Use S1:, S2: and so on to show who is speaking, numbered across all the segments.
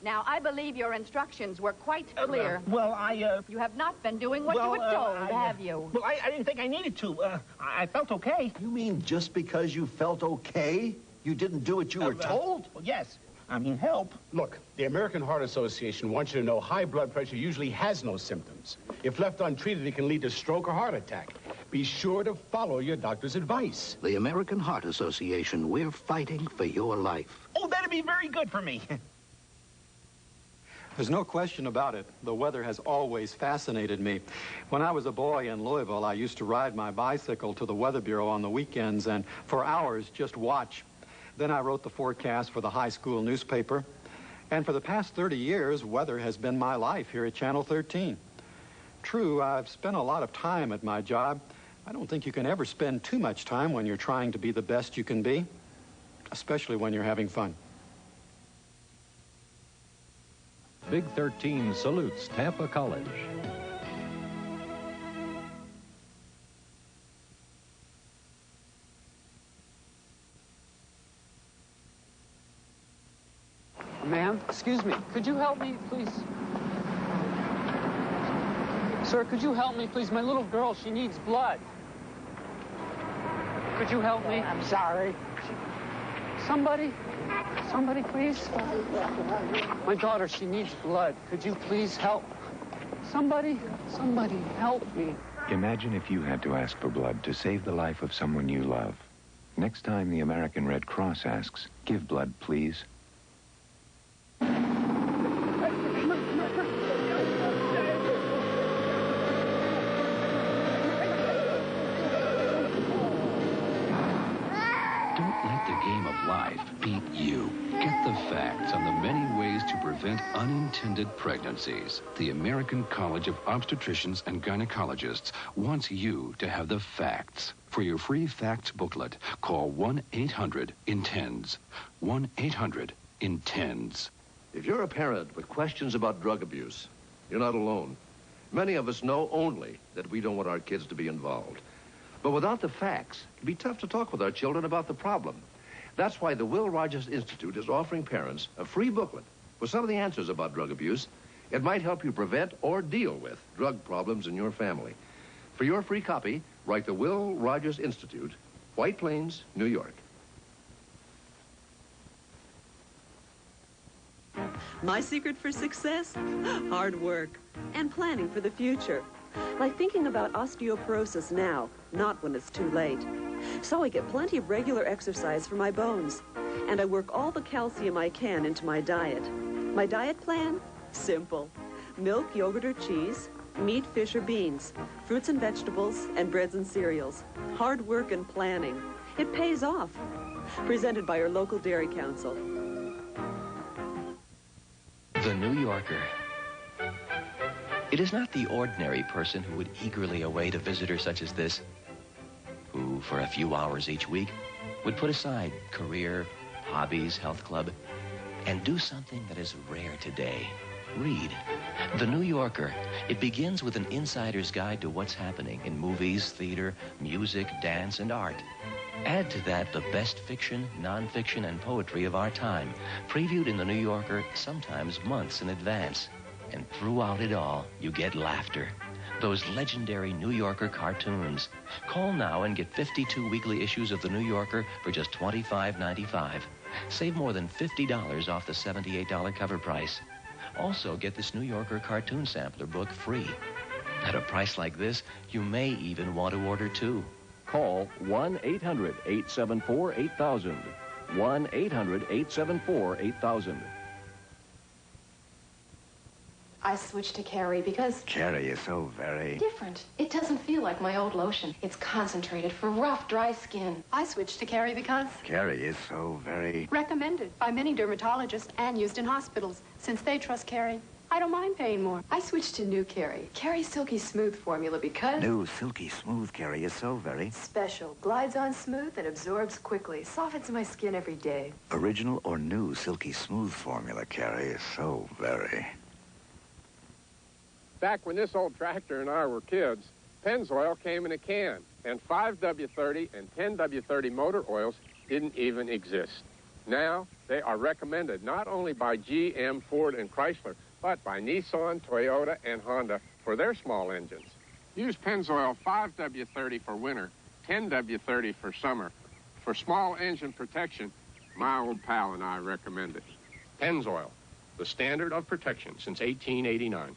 S1: Now, I believe your instructions were quite clear.
S2: You
S1: have not been doing what you were told, have you?
S2: Well, I didn't think I needed to. I felt okay.
S3: You mean just because you felt okay, you didn't do what you were told?
S2: Well, yes. I mean, help.
S4: Look, the American Heart Association wants you to know high blood pressure usually has no symptoms. If left untreated, it can lead to stroke or heart attack. Be sure to follow your doctor's advice.
S5: The American Heart Association, we're fighting for your life.
S2: Oh, that'd be very good for me.
S6: There's no question about it. The weather has always fascinated me. When I was a boy in Louisville, I used to ride my bicycle to the Weather Bureau on the weekends and for hours just watch. Then I wrote the forecast for the high school newspaper. And for the past 30 years, weather has been my life here at Channel 13. True, I've spent a lot of time at my job. I don't think you can ever spend too much time when you're trying to be the best you can be, especially when you're having fun.
S7: Big 13 salutes Tampa College.
S8: Ma'am, excuse me. Could you help me, please? Sir, could you help me, please? My little girl, she needs blood. Could you help me?
S2: I'm sorry.
S8: Somebody, please. My daughter, she needs blood. Could you please help? Somebody help me.
S9: Imagine if you had to ask for blood to save the life of someone you love. Next time the American Red Cross asks, give blood, please.
S10: Life beat you. Get the facts on the many ways to prevent unintended pregnancies. The American College of Obstetricians and Gynecologists wants you to have the facts. For your free facts booklet, call 1-800-INTENDS. 1-800-INTENDS.
S11: If you're a parent with questions about drug abuse, you're not alone. Many of us know only that we don't want our kids to be involved. But without the facts, it'd be tough to talk with our children about the problem. That's why the Will Rogers Institute is offering parents a free booklet with some of the answers about drug abuse. It might help you prevent or deal with drug problems in your family. For your free copy, write the Will Rogers Institute, White Plains, New York.
S12: My secret for success? Hard work and planning for the future. Like thinking about osteoporosis now, not when it's too late. So I get plenty of regular exercise for my bones. And I work all the calcium I can into my diet. My diet plan? Simple. Milk, yogurt, or cheese, meat, fish, or beans, fruits and vegetables, and breads and cereals. Hard work and planning. It pays off. Presented by your local Dairy Council.
S13: The New Yorker. It is not the ordinary person who would eagerly await a visitor such as this, who, for a few hours each week, would put aside career, hobbies, health club, and do something that is rare today. Read. The New Yorker. It begins with an insider's guide to what's happening in movies, theater, music, dance, and art. Add to that the best fiction, nonfiction, and poetry of our time, previewed in the New Yorker sometimes months in advance. And throughout it all, you get laughter. Those legendary New Yorker cartoons. Call now and get 52 weekly issues of the New Yorker for just $25.95. Save more than $50 off the $78 cover price. Also, get this New Yorker cartoon sampler book free. At a price like this, you may even want to order two.
S7: Call 1-800-874-8000. 1-800-874-8000.
S14: I switched to Keri because...
S9: Keri is so very...
S14: different. It doesn't feel like my old lotion. It's concentrated for rough, dry skin. I switched to Keri because...
S9: Keri is so very...
S14: recommended by many dermatologists and used in hospitals. Since they trust Keri, I don't mind paying more. I switched to new Keri. Keri's Silky Smooth formula because...
S9: New Silky Smooth Keri is so very...
S14: special. Glides on smooth and absorbs quickly. Softens my skin every day.
S9: Original or new Silky Smooth formula Keri is so very...
S15: Back when this old tractor and I were kids, Pennzoil came in a can, and 5W30 and 10W30 motor oils didn't even exist. Now, they are recommended not only by GM, Ford, and Chrysler, but by Nissan, Toyota, and Honda for their small engines. Use Pennzoil 5W30 for winter, 10W30 for summer. For small engine protection, my old pal and I recommend it. Pennzoil, the standard of protection since 1889.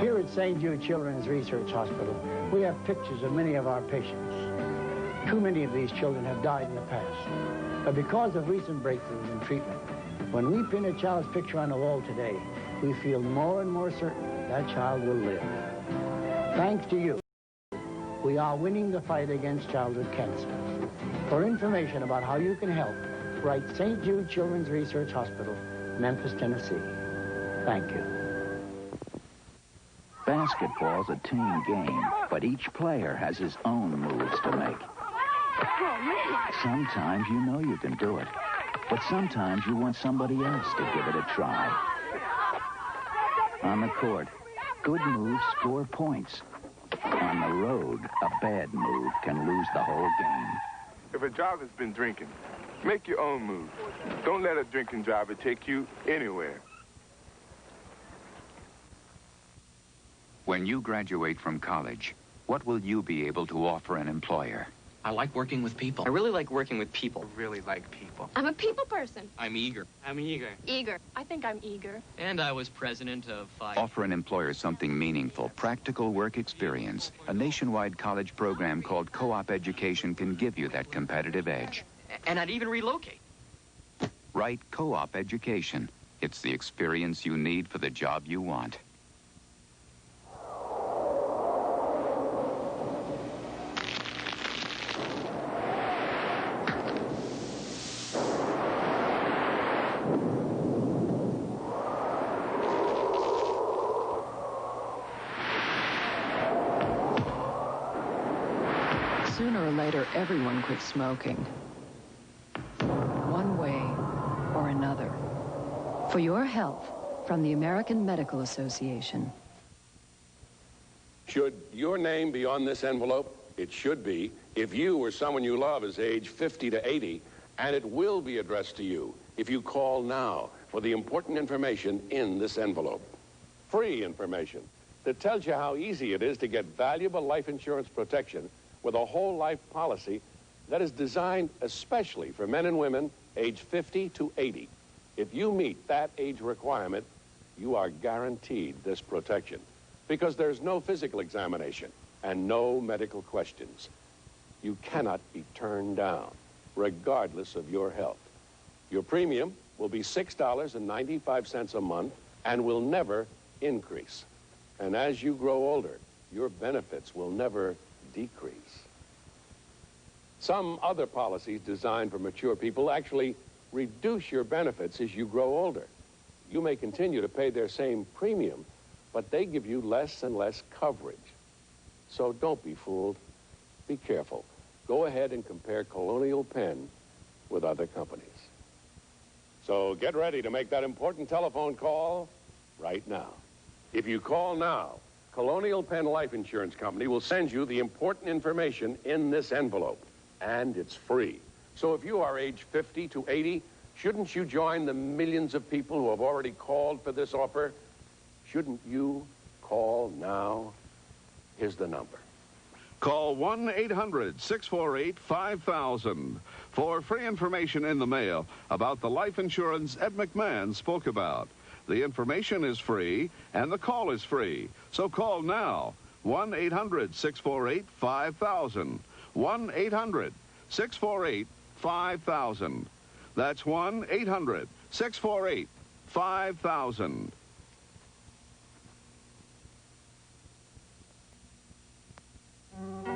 S16: Here at St. Jude Children's Research Hospital, we have pictures of many of our patients. Too many of these children have died in the past. But because of recent breakthroughs in treatment, when we pin a child's picture on the wall today, we feel more and more certain that child will live. Thanks to you, we are winning the fight against childhood cancer. For information about how you can help, write St. Jude Children's Research Hospital, Memphis, Tennessee. Thank you.
S17: Basketball's a team game, but each player has his own moves to make. Sometimes you know you can do it, but sometimes you want somebody else to give it a try. On the court, good moves score points. On the road, a bad move can lose the whole game.
S18: If a driver's been drinking, make your own move. Don't let a drinking driver take you anywhere.
S9: When you graduate from college, what will you be able to offer an employer?
S19: I like working with people. I really like working with people. I really like people.
S20: I'm a people person.
S19: I'm eager. I'm eager.
S20: Eager. I think I'm eager.
S19: And I was president of 5.
S9: Offer an employer something meaningful, practical work experience. A nationwide college program called Co-op Education can give you that competitive edge.
S19: And I'd even relocate.
S9: Right, Co-op Education. It's the experience you need for the job you want.
S21: Sooner or later, everyone quits smoking. One way or another. For your health, from the American Medical Association.
S22: Should your name be on this envelope? It should be. If you or someone you love is age 50 to 80, and it will be addressed to you if you call now for the important information in this envelope. Free information that tells you how easy it is to get valuable life insurance protection with a whole life policy that is designed especially for men and women age 50 to 80. If you meet that age requirement, you are guaranteed this protection because there's no physical examination and no medical questions. You cannot be turned down, regardless of your health. Your premium will be $6.95 a month and will never increase. And as you grow older, your benefits will never decrease. Some other policies designed for mature people actually reduce your benefits as you grow older. You may continue to pay their same premium, but they give you less and less coverage. So don't be fooled. Be careful. Go ahead and compare Colonial Penn with other companies. So get ready to make that important telephone call right now. If you call now, Colonial Penn Life Insurance Company will send you the important information in this envelope, and it's free. So if you are age 50 to 80, shouldn't you join the millions of people who have already called for this offer? Shouldn't you call now? Here's the number.
S23: Call 1-800-648-5000 for free information in the mail about the life insurance Ed McMahon spoke about. The information is free, and the call is free. So call now, 1-800-648-5000. 1-800-648-5000. That's 1-800-648-5000.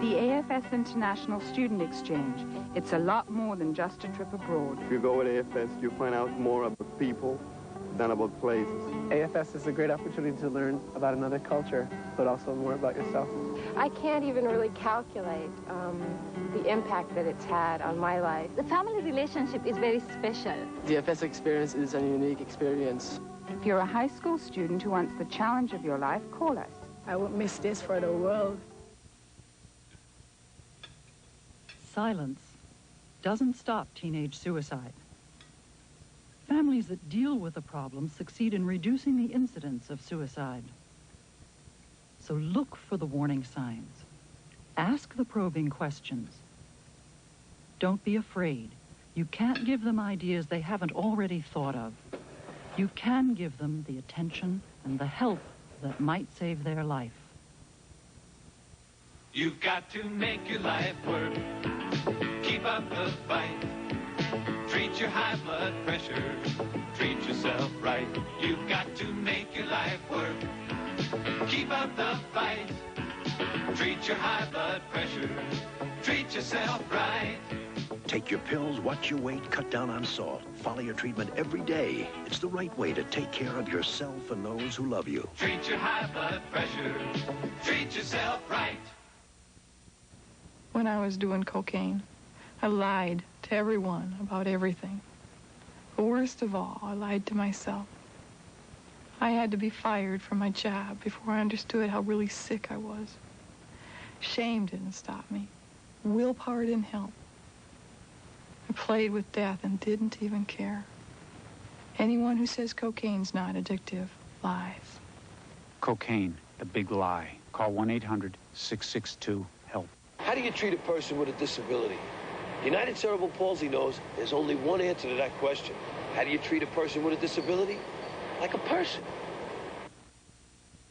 S24: The AFS International Student Exchange. It's a lot more than just a trip abroad.
S25: If you go with AFS, you find out more about people than about places.
S8: AFS is a great opportunity to learn about another culture, but also more about yourself.
S14: I can't even really calculate the impact that it's had on my life.
S1: The family relationship is very special.
S8: The AFS experience is a unique experience.
S24: If you're a high school student who wants the challenge of your life, call us.
S8: I won't miss this for the world.
S26: Silence
S2: doesn't stop teenage suicide. Families that deal with the problem succeed in reducing the incidence of suicide. So look for the warning signs. Ask the probing questions. Don't be afraid. You can't give them ideas they haven't already thought of. You can give them the attention and the help that might save their life.
S3: You've got to make your life work. Keep up the fight. Treat your high blood pressure. Treat yourself right. You've got to make your life work. Keep up the fight. Treat your high blood pressure. Treat yourself right.
S4: Take your pills, watch your weight, cut down on salt. Follow your treatment every day. It's the right way to take care of yourself and those who love you.
S3: Treat your high blood pressure. Treat yourself right.
S5: When I was doing cocaine, I lied to everyone about everything. But worst of all, I lied to myself. I had to be fired from my job before I understood how really sick I was. Shame didn't stop me. Willpower didn't help. I played with death and didn't even care. Anyone who says cocaine's not addictive lies.
S6: Cocaine, the big lie. Call 1-800-662-HELP.
S26: How do you treat a person with a disability? United Cerebral Palsy knows there's only one answer to that question. How do you treat a person with a disability? Like a person.